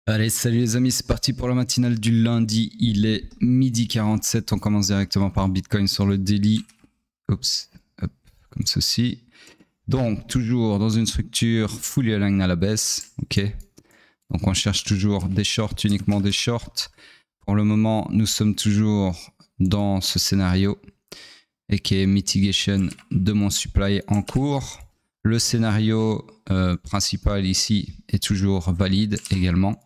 Allez, salut les amis, c'est parti pour la matinale du lundi. Il est midi 47. On commence directement par Bitcoin sur le daily. Oups, hop, comme ceci. Donc, toujours dans une structure fully aligned à la baisse. Ok. Donc, on cherche toujours des shorts, uniquement des shorts. Pour le moment, nous sommes toujours dans ce scénario et qui est mitigation de mon supply en cours. Le scénario principal ici est toujours valide également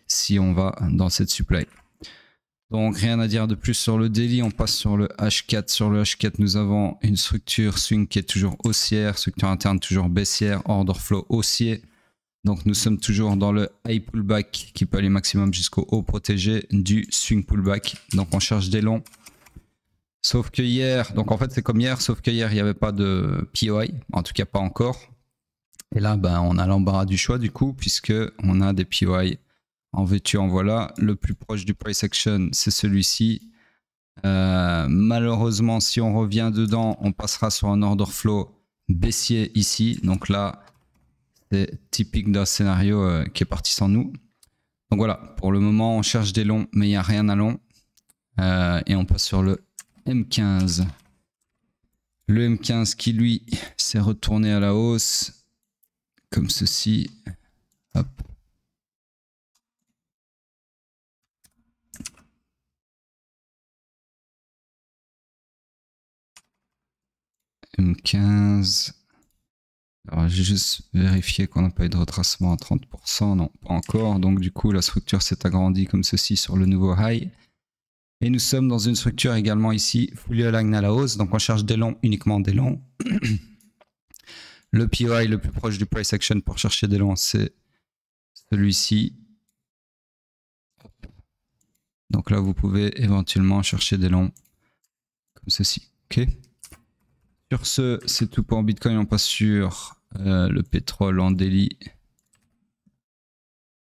si on va dans cette supply. Donc rien à dire de plus sur le daily, on passe sur le H4. Sur le H4, nous avons une structure swing qui est toujours haussière, structure interne toujours baissière, order flow haussier. Donc nous sommes toujours dans le high pullback qui peut aller maximum jusqu'au haut protégé du swing pullback. Donc on cherche des longs. Sauf que hier, donc en fait c'est comme hier, sauf que hier il n'y avait pas de POI, en tout cas pas encore. Et là ben, on a l'embarras du choix du coup, puisque on a des POI en veux-tu en voilà. Le plus proche du price action c'est celui-ci. Malheureusement si on revient dedans, on passera sur un order flow baissier ici. Donc là c'est typique d'un scénario qui est parti sans nous. Donc voilà, pour le moment on cherche des longs mais il n'y a rien à long. Et on passe sur le M15. Le M15 qui lui s'est retourné à la hausse comme ceci. Hop. M15. Alors j'ai juste vérifié qu'on n'a pas eu de retracement à 30%. Non, pas encore. Donc du coup la structure s'est agrandie comme ceci sur le nouveau high. Et nous sommes dans une structure également ici, fully aligned à la hausse. Donc on cherche des longs, uniquement des longs. Le POI le plus proche du price action pour chercher des longs, c'est celui-ci. Donc là, vous pouvez éventuellement chercher des longs comme ceci. Ok. Sur ce, c'est tout pour Bitcoin. On passe sur le pétrole en daily.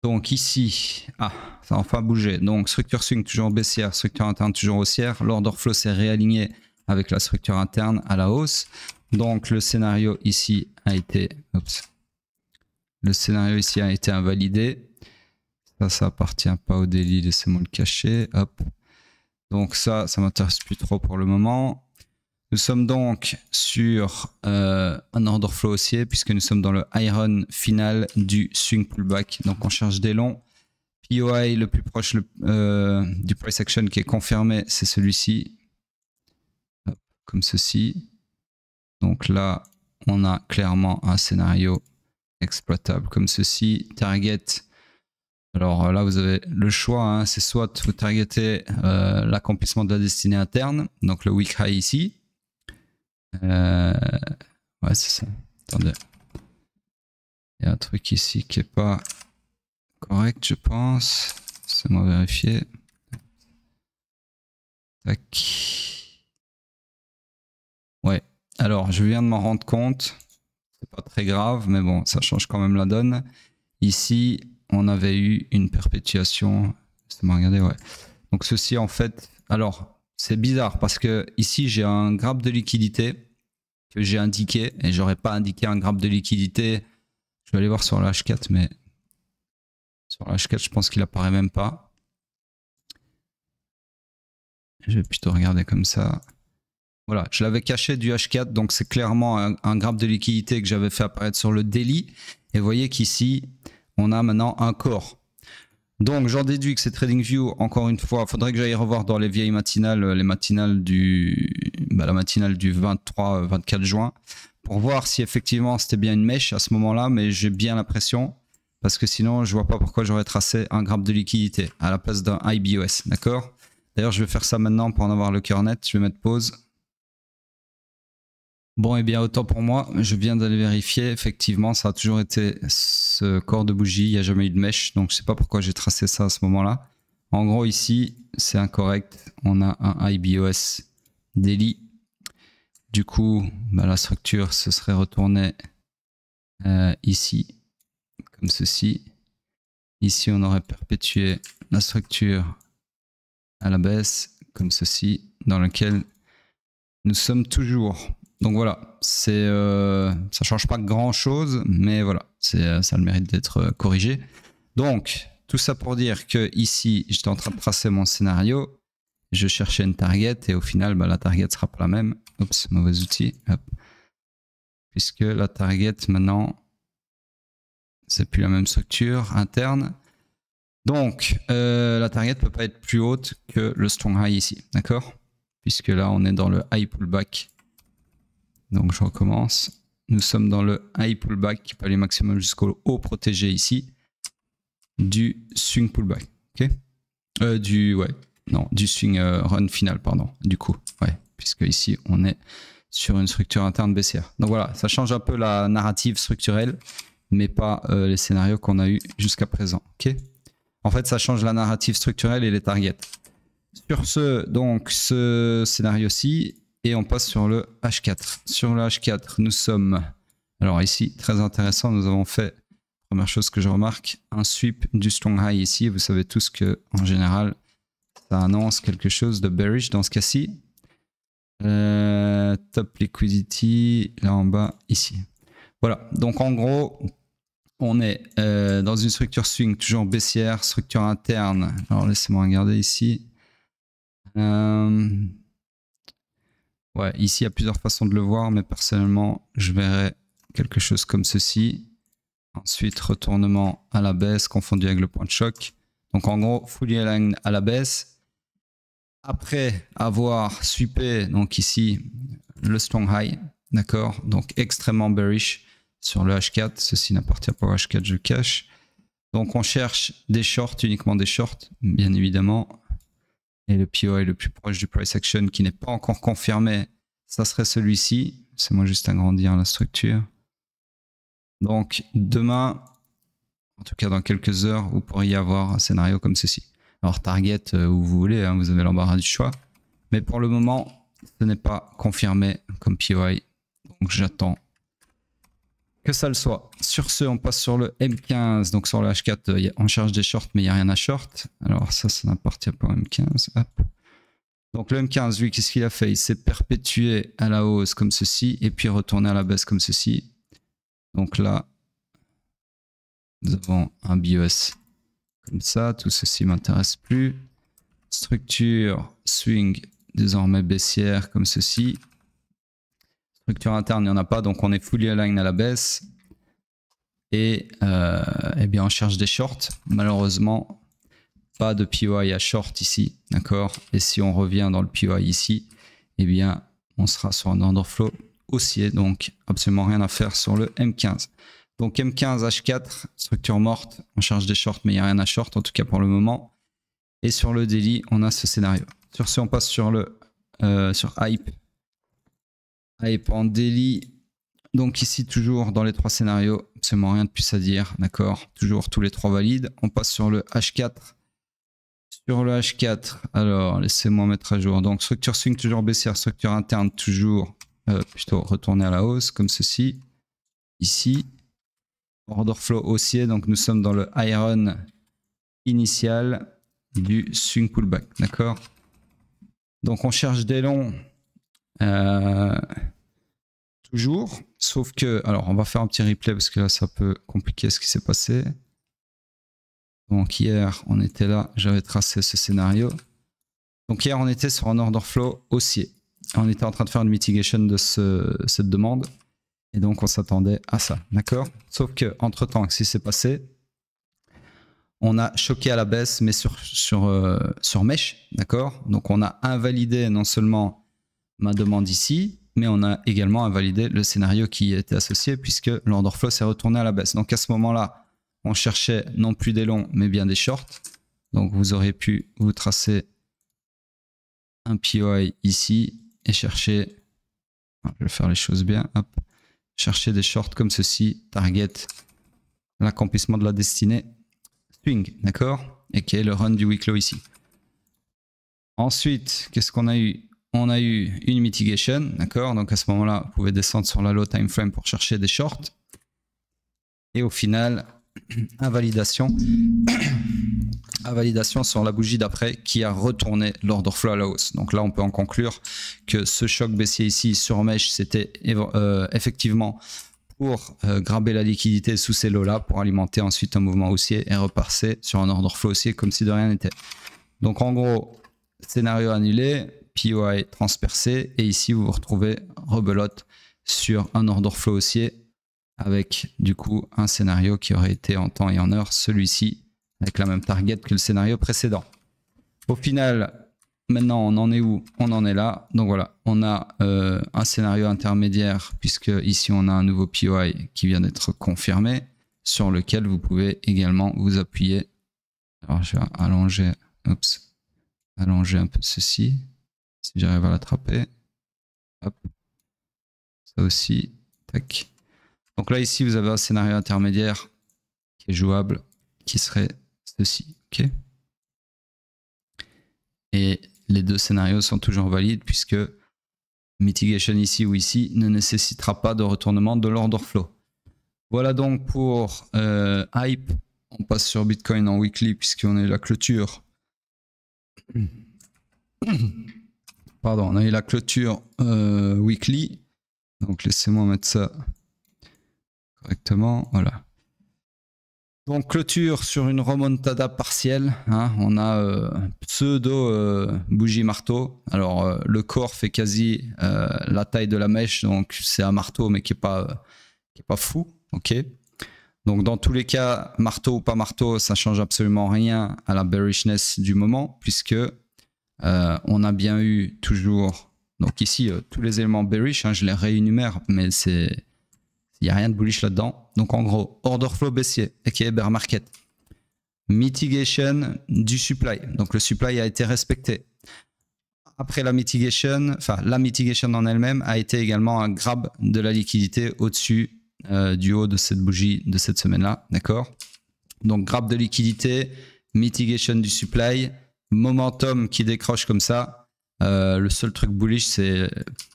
Donc ici, ça a enfin bougé. Donc structure swing toujours baissière, structure interne toujours haussière. L'order flow s'est réaligné avec la structure interne à la hausse. Donc le scénario ici a été, invalidé. Ça appartient pas au daily, laissez-moi le cacher. Hop. Donc ça m'intéresse plus trop pour le moment. Nous sommes donc sur un order flow haussier puisque nous sommes dans le iron final du swing pullback. Donc on cherche des longs. POI le plus proche du price action qui est confirmé, c'est celui-ci. Comme ceci. Donc là, on a clairement un scénario exploitable comme ceci. Target. Alors là, vous avez le choix. Hein, c'est soit vous targetez l'accomplissement de la destinée interne, donc le weak high ici. Ouais, c'est ça. Attendez. Il y a un truc ici qui est pas correct, je pense. C'est moi vérifier. Tac. Ouais. Alors, je viens de m'en rendre compte. C'est pas très grave, mais bon, ça change quand même la donne. Ici, on avait eu une perpétuation. Laissez-moi regarder, ouais. Donc ceci, en fait, alors, c'est bizarre parce que ici, j'ai un graphe de liquidité que j'ai indiqué et j'aurais pas indiqué un graphe de liquidité. Je vais aller voir sur le H4, mais sur le H4, je pense qu'il apparaît même pas. Je vais plutôt regarder comme ça. Voilà, je l'avais caché du H4, donc c'est clairement un graphe de liquidité que j'avais fait apparaître sur le daily. Et vous voyez qu'ici, on a maintenant un corps. Donc j'en déduis que c'est TradingView, encore une fois, il faudrait que j'aille revoir dans les vieilles matinales, les matinales la matinale du 23-24 juin, pour voir si effectivement c'était bien une mèche à ce moment-là, mais j'ai bien l'impression, parce que sinon je vois pas pourquoi j'aurais tracé un graphe de liquidité à la place d'un IBOS, d'accord? D'ailleurs je vais faire ça maintenant pour en avoir le cœur net, je vais mettre pause. Bon, et bien autant pour moi, je viens d'aller vérifier, effectivement ça a toujours été ce corps de bougie, il n'y a jamais eu de mèche, donc je sais pas pourquoi j'ai tracé ça à ce moment-là. En gros ici, c'est incorrect, on a un IBOS daily. Du coup, la structure se serait retournée ici, comme ceci. Ici, on aurait perpétué la structure à la baisse, comme ceci, dans lequel nous sommes toujours. Donc voilà, ça change pas grand chose, mais voilà, ça a le mérite d'être corrigé. Donc, tout ça pour dire que ici, j'étais en train de tracer mon scénario. Je cherchais une target et au final, bah, la target sera pas la même. Oups, mauvais outil. Hop. Puisque la target maintenant, c'est plus la même structure interne. Donc, la target peut pas être plus haute que le strong high ici, d'accord? Puisque là, on est dans le high pullback. Donc, je recommence. Nous sommes dans le high pullback qui peut aller maximum jusqu'au haut protégé ici du swing pullback. Ok, du swing run final, pardon. Du coup, ouais, puisque ici on est sur une structure interne baissière. Donc voilà, ça change un peu la narrative structurelle, mais pas les scénarios qu'on a eu jusqu'à présent. Ok, en fait, ça change la narrative structurelle et les targets. Sur ce scénario-ci. Et on passe sur le H4. Sur le H4, nous sommes... Alors ici, très intéressant, nous avons fait, première chose que je remarque, un sweep du strong high ici. Vous savez tous que en général, ça annonce quelque chose de bearish dans ce cas-ci. Top liquidity, là en bas, ici. Voilà, donc en gros, on est dans une structure swing toujours baissière, structure interne. Alors laissez-moi regarder ici. Ouais, ici, il y a plusieurs façons de le voir, mais personnellement, je verrais quelque chose comme ceci. Ensuite, retournement à la baisse, confondu avec le point de choc. Donc, en gros, fully aligned à la baisse. Après avoir sweepé, donc ici, le strong high, d'accord? Donc, extrêmement bearish sur le H4. Ceci n'appartient pas au H4, je le cache. Donc, on cherche des shorts, uniquement des shorts, bien évidemment. Et le POI le plus proche du price action qui n'est pas encore confirmé, ça serait celui-ci. C'est moi juste agrandir la structure. Donc demain, en tout cas dans quelques heures, vous pourriez avoir un scénario comme ceci. Alors target où vous voulez, hein, vous avez l'embarras du choix. Mais pour le moment, ce n'est pas confirmé comme POI. Donc j'attends que ça le soit. Sur ce, on passe sur le M15. Donc sur le H4, on cherche des shorts, mais il n'y a rien à short. Alors ça n'appartient pas au M15. Hop. Donc le M15, lui, qu'est-ce qu'il a fait? Il s'est perpétué à la hausse comme ceci, et puis retourné à la baisse comme ceci. Donc là, nous avons un BOS comme ça. Tout ceci ne m'intéresse plus. Structure swing désormais baissière comme ceci. Structure interne, il n'y en a pas, donc on est fully aligned à la baisse. Et eh bien on cherche des shorts. Malheureusement, pas de POI à short ici, d'accord? Et si on revient dans le POI ici, eh bien on sera sur un order flow haussier, donc absolument rien à faire sur le M15. Donc M15, H4, structure morte, on cherche des shorts, mais il n'y a rien à short, en tout cas pour le moment. Et sur le daily, on a ce scénario. Sur ce, on passe sur le sur Hype. Hype en daily. Donc ici, toujours dans les trois scénarios, absolument rien de plus à dire, d'accord? Toujours tous les trois valides. On passe sur le H4. Sur le H4, alors laissez-moi mettre à jour. Donc structure swing toujours baissière, structure interne toujours plutôt retourner à la hausse comme ceci. Ici, order flow haussier, donc nous sommes dans le iron initial du swing pullback, d'accord? Donc on cherche des longs toujours, sauf que, alors on va faire un petit replay parce que là ça peut compliquer ce qui s'est passé. Donc hier on était là, j'avais tracé ce scénario. Donc hier on était sur un order flow haussier. On était en train de faire une mitigation de cette demande. Et donc on s'attendait à ça, d'accord? Sauf que entre temps, ce qui s'est passé, on a choqué à la baisse, mais sur mèche, d'accord? Donc on a invalidé non seulement ma demande ici, mais on a également invalidé le scénario qui était associé puisque l'order flow s'est retourné à la baisse. Donc à ce moment-là, on cherchait non plus des longs, mais bien des shorts. Donc vous aurez pu vous tracer un POI ici et chercher, je vais faire les choses bien, hop, chercher des shorts comme ceci, target l'accomplissement de la destinée swing, d'accord? Et qui est le run du week low ici. Ensuite, qu'est-ce qu'on a eu? On a eu une mitigation, d'accord? Donc à ce moment-là, vous pouvez descendre sur la low time frame pour chercher des shorts. Et au final, invalidation sur la bougie d'après qui a retourné l'order flow à la hausse. Donc là, on peut en conclure que ce choc baissier ici sur mèche, c'était effectivement pour graber la liquidité sous ces lots-là pour alimenter ensuite un mouvement haussier et repasser sur un order flow haussier comme si de rien n'était. Donc en gros, scénario annulé, POI transpercé et ici vous vous retrouvez rebelote sur un order flow haussier avec du coup un scénario qui aurait été en temps et en heure celui-ci avec la même target que le scénario précédent. Au final, maintenant on en est où? On en est là. Donc voilà, on a un scénario intermédiaire puisque ici on a un nouveau POI qui vient d'être confirmé sur lequel vous pouvez également vous appuyer. Alors je vais allonger, allonger un peu ceci si j'arrive à l'attraper. Hop, ça aussi, tac. Donc là ici vous avez un scénario intermédiaire qui est jouable, qui serait ceci, ok. Et les deux scénarios sont toujours valides puisque mitigation ici ou ici ne nécessitera pas de retournement de l'order flow. Voilà donc pour Hype. On passe sur Bitcoin en weekly puisqu'on a eu la clôture. Pardon, on a eu la clôture weekly. Donc laissez-moi mettre ça correctement. Voilà. Donc clôture sur une remontada partielle, hein. On a pseudo bougie marteau. Alors le corps fait quasi la taille de la mèche, donc c'est un marteau mais qui est pas fou, ok. Donc dans tous les cas, marteau ou pas marteau, ça change absolument rien à la bearishness du moment puisque on a bien eu toujours, donc ici tous les éléments bearish, hein, je les réénumère, mais il n'y a rien de bullish là-dedans. Donc en gros, order flow baissier, aka bear market. Mitigation du supply. Donc le supply a été respecté. Après la mitigation, enfin la mitigation en elle-même a été également un grab de la liquidité au-dessus du haut de cette bougie de cette semaine-là. D'accord? Donc grab de liquidité, mitigation du supply, momentum qui décroche comme ça. Le seul truc bullish, c'est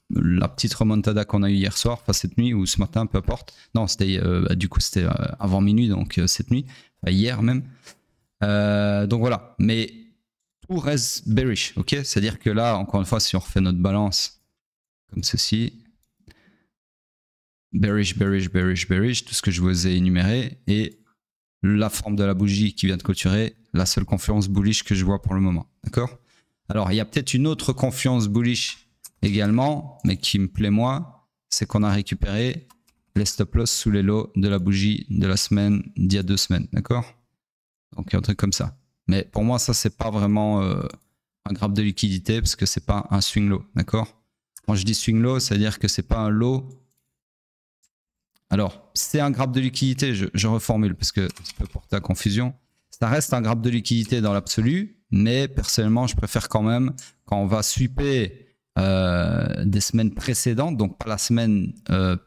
la petite remontada qu'on a eu hier soir, enfin cette nuit ou ce matin, peu importe. Non, c'était du coup c'était avant minuit, donc cette nuit, enfin hier même. Donc voilà, mais tout reste bearish, ok. C'est-à-dire que là, encore une fois, si on refait notre balance comme ceci, bearish, bearish, bearish, bearish, tout ce que je vous ai énuméré, et la forme de la bougie qui vient de clôturer, la seule confluence bullish que je vois pour le moment, d'accord. Alors il y a peut-être une autre confluence bullish également, mais qui me plaît moins, c'est qu'on a récupéré les stop loss sous les lots de la bougie de la semaine d'il y a 2 semaines, d'accord. Donc un truc comme ça. Mais pour moi, ça c'est pas vraiment un grab de liquidité parce que c'est pas un swing low, d'accord. Quand je dis swing low, ça veut dire que c'est pas un low. Alors c'est un grab de liquidité, je reformule parce que ça peut porter à confusion. Ça reste un grab de liquidité dans l'absolu, mais personnellement, je préfère quand même quand on va sweeper des semaines précédentes, donc pas la semaine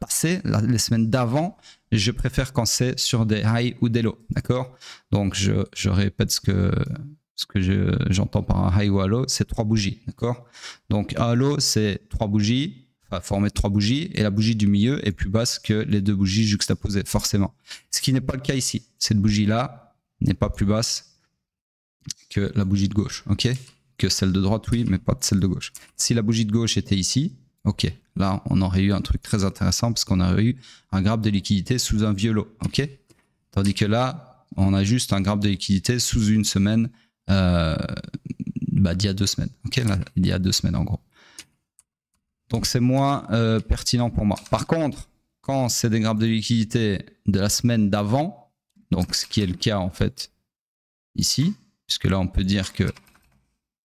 passée, les semaines d'avant, je préfère quand c'est sur des highs ou des lows, d'accord. Donc je répète ce que j'entends par un high ou un low, c'est 3 bougies, d'accord. Donc un low, c'est 3 bougies, enfin formé de 3 bougies, et la bougie du milieu est plus basse que les 2 bougies juxtaposées, forcément. Ce qui n'est pas le cas ici. Cette bougie-là n'est pas plus basse que la bougie de gauche, ok. Que celle de droite, oui, mais pas celle de gauche. Si la bougie de gauche était ici, ok, là, on aurait eu un truc très intéressant parce qu'on aurait eu un grab de liquidité sous un vieux lot, ok. Tandis que là, on a juste un grab de liquidité sous une semaine d'il y a 2 semaines, ok, là, il y a 2 semaines en gros. Donc c'est moins pertinent pour moi. Par contre, quand c'est des grabs de liquidité de la semaine d'avant, donc ce qui est le cas en fait ici, puisque là on peut dire que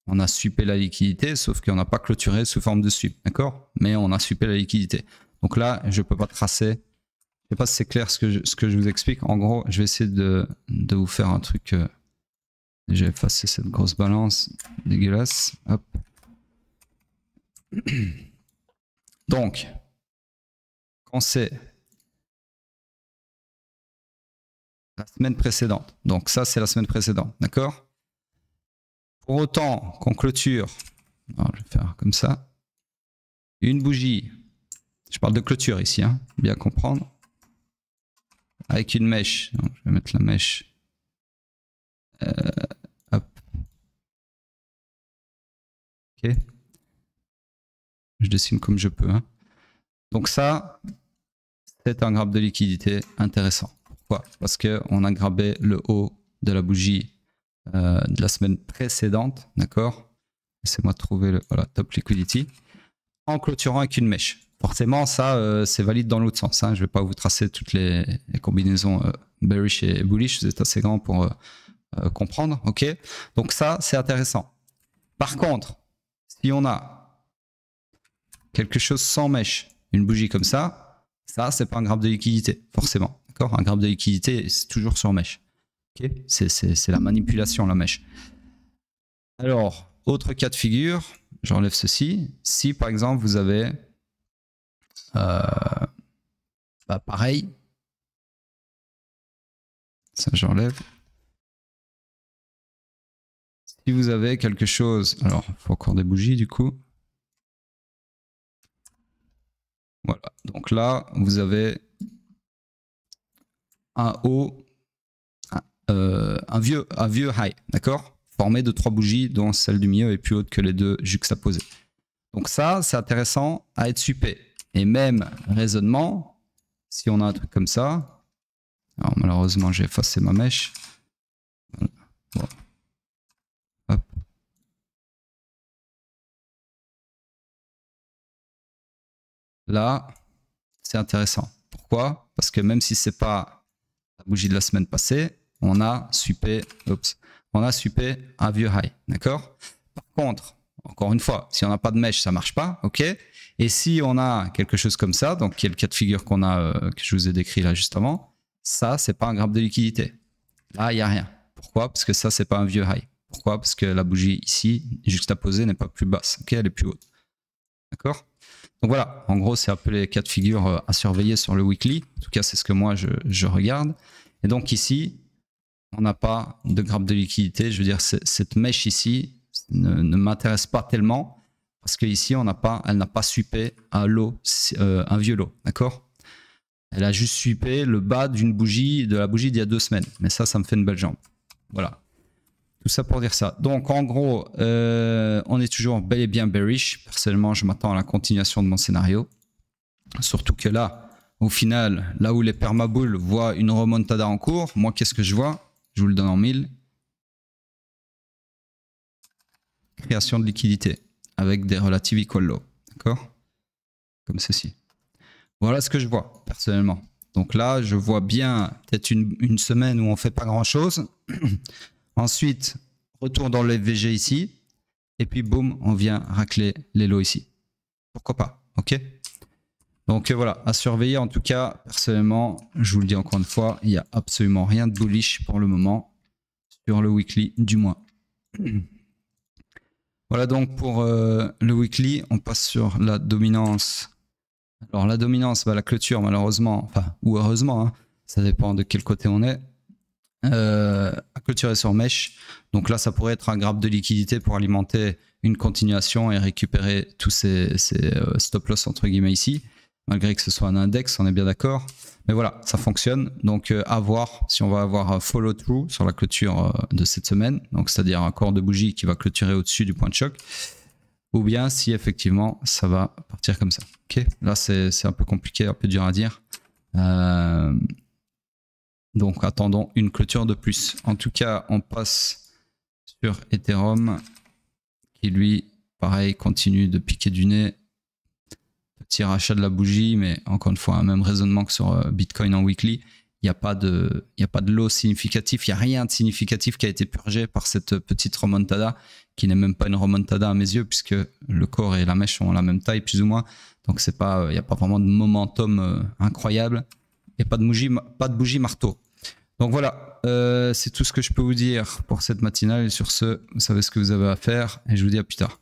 on a sweepé la liquidité, sauf qu'on n'a pas clôturé sous forme de sweep, d'accord? Mais on a sweepé la liquidité. Donc là, je ne peux pas tracer. Je ne sais pas si c'est clair ce que je vous explique. En gros, je vais essayer de vous faire un truc. J'ai effacé cette grosse balance dégueulasse. Hop. Donc, quand c'est la semaine précédente. Donc ça, c'est la semaine précédente, d'accord? Pour autant qu'on clôture, alors je vais faire comme ça, une bougie, je parle de clôture ici, hein, bien comprendre, avec une mèche, donc je vais mettre la mèche, hop, ok, je dessine comme je peux, hein. Donc ça, c'est un grab de liquidité intéressant. Pourquoi? Parce qu'on a grabé le haut de la bougie de la semaine précédente, d'accord? Laissez-moi trouver le voilà, top liquidity en clôturant avec une mèche. Forcément, ça, c'est valide dans l'autre sens. Hein. Je ne vais pas vous tracer toutes les combinaisons bearish et bullish. Vous êtes assez grand pour comprendre. Ok. Donc ça, c'est intéressant. Par contre, si on a quelque chose sans mèche, une bougie comme ça, c'est pas un graphe de liquidité, forcément. D'accord. Un graphe de liquidité, c'est toujours sur mèche. Okay, c'est la manipulation, la mèche. Alors, autre cas de figure, j'enlève ceci. Si par exemple vous avez pareil, ça j'enlève. Si vous avez quelque chose, alors il faut encore des bougies du coup. Voilà, donc là vous avez un haut, un vieux high, d'accord, formé de 3 bougies dont celle du milieu est plus haute que les deux juxtaposées. Donc ça, c'est intéressant à être suppé. Et même raisonnement, si on a un truc comme ça, alors malheureusement j'ai effacé ma mèche. Voilà. Bon. Hop. Là, c'est intéressant. Pourquoi? Parce que même si c'est pas la bougie de la semaine passée, on a suppé un vieux high, d'accord? Par contre, encore une fois, si on n'a pas de mèche, ça marche pas, ok? Et si on a quelque chose comme ça, donc qui est le cas de figure qu'on a, que je vous ai décrit là juste avant, ça, c'est pas un graphe de liquidité. Là, il n'y a rien. Pourquoi? Parce que ça, c'est pas un vieux high. Pourquoi? Parce que la bougie ici, juxtaposée, n'est pas plus basse, ok? Elle est plus haute. D'accord? Donc voilà, en gros, c'est un peu les cas de figure à surveiller sur le weekly. En tout cas, c'est ce que moi, je regarde. Et donc ici, on n'a pas de graphe de liquidité. Je veux dire, cette mèche ici ne m'intéresse pas tellement parce qu'ici, elle n'a pas suppé un vieux lot, d'accord? Elle a juste suppé le bas de la bougie d'il y a 2 semaines. Mais ça me fait une belle jambe. Voilà. Tout ça pour dire ça. Donc en gros, on est toujours bel et bien bearish. Personnellement, je m'attends à la continuation de mon scénario. Surtout que là, au final, là où les permabulles voient une remontada en cours, moi, qu'est-ce que je vois? Je vous le donne en 1000. Création de liquidité avec des relative equal low. D'accord? Comme ceci. Voilà ce que je vois, personnellement. Donc là, je vois bien peut-être une semaine où on ne fait pas grand-chose. Ensuite, retour dans le FVG ici. Et puis, boum, on vient racler les lots ici. Pourquoi pas? Ok? Donc voilà, à surveiller. En tout cas, personnellement, je vous le dis encore une fois, il n'y a absolument rien de bullish pour le moment sur le weekly du mois. Voilà donc pour le weekly. On passe sur la dominance. Alors la dominance, la clôture malheureusement, enfin ou heureusement, hein, ça dépend de quel côté on est. À clôturer sur mèche. Donc là, ça pourrait être un graphe de liquidité pour alimenter une continuation et récupérer tous ces stop loss entre guillemets ici, malgré que ce soit un index, on est bien d'accord. Mais voilà, ça fonctionne. Donc à voir si on va avoir un follow through sur la clôture de cette semaine, donc c'est-à-dire un corps de bougie qui va clôturer au-dessus du point de choc, ou bien si effectivement ça va partir comme ça. Ok, là c'est un peu compliqué, un peu dur à dire. Donc attendons une clôture de plus. En tout cas, on passe sur Ethereum qui lui, pareil, continue de piquer du nez. Petit rachat de la bougie, mais encore une fois, un même raisonnement que sur Bitcoin en weekly. Il n'y a pas de lot significatif, il n'y a rien de significatif qui a été purgé par cette petite remontada, qui n'est même pas une remontada à mes yeux, puisque le corps et la mèche ont la même taille, plus ou moins. Donc il n'y a pas vraiment de momentum incroyable. Il n'y a pas de bougie marteau. Donc voilà, c'est tout ce que je peux vous dire pour cette matinale. Et sur ce, vous savez ce que vous avez à faire, et je vous dis à plus tard.